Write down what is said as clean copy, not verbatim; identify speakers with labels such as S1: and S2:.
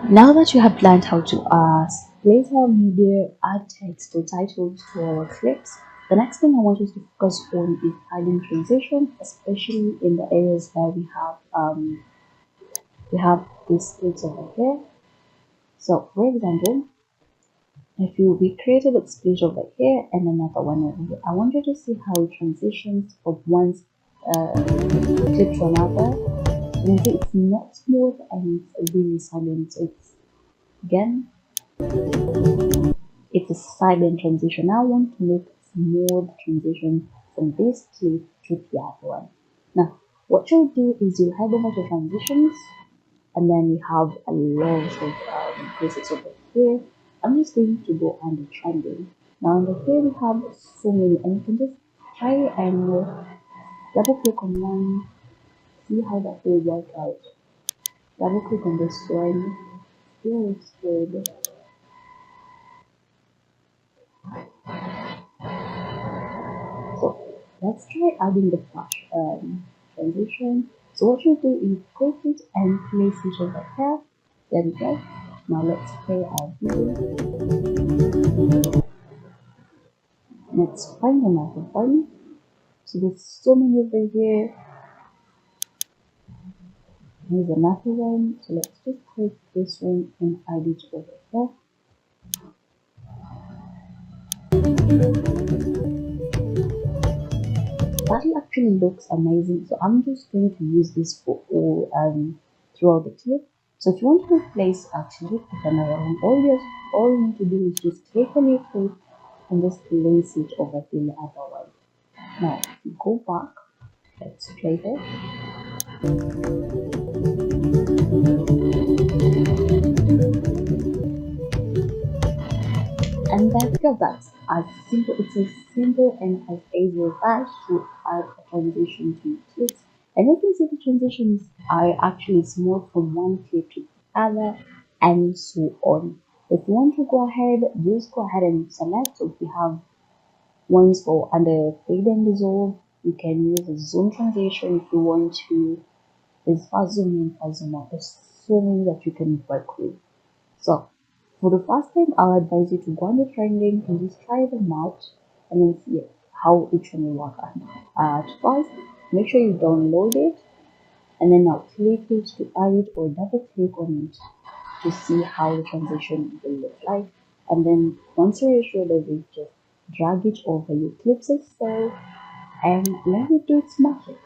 S1: Now that you have learned how to place our media, add text or titles to our clips, the next thing I want you to focus on is adding transition, especially in the areas where we have these splits over here. So, for example, if we created a split over here and another one over here, I want you to see how it transitions from one clip to another. You see it's not smooth and it's really silent. So it's again it's a silent transition. I want to make a smooth transition from this clip to the other one. Now, what you'll do is you'll head over to transitions, and then you have a lot of places over here. I'm just going to go under trending. Now, under here we have so many, and you can just try and double click on one, see how that will work out. Double click on this one, still looks good. So let's try adding the flash transition. So what you do is click it and place it over here. There we go. Now let's play our video. Let's find another one. So there's so many over here. Here's another one. So let's just click this one and add it over here. That actually looks amazing. So I'm just going to use this for all throughout the clip. So if you want to replace actually with another one, all you need to do is just click on your clip and just place it over in the other one. Now go back. Let's play this. And there we go. That's as simple. It's as simple and as easy as that to add a transition to your clips. And you can see the transitions are actually smooth from one clip to the other, and so on. If you want to go ahead, just go ahead and select. So if you have ones for under fade and dissolve, you can use a zoom transition if you want to. There's fast zoom in, fast zoom out. There's so many that you can work with. So for the first time, I'll advise you to go on the trending and just try them out and then see how each one will work. At first, make sure you download it and then now click it to add it or double click on it to see how the transition will look like. And then once you're sure of it, just drag it over your clips as so and let it do its magic.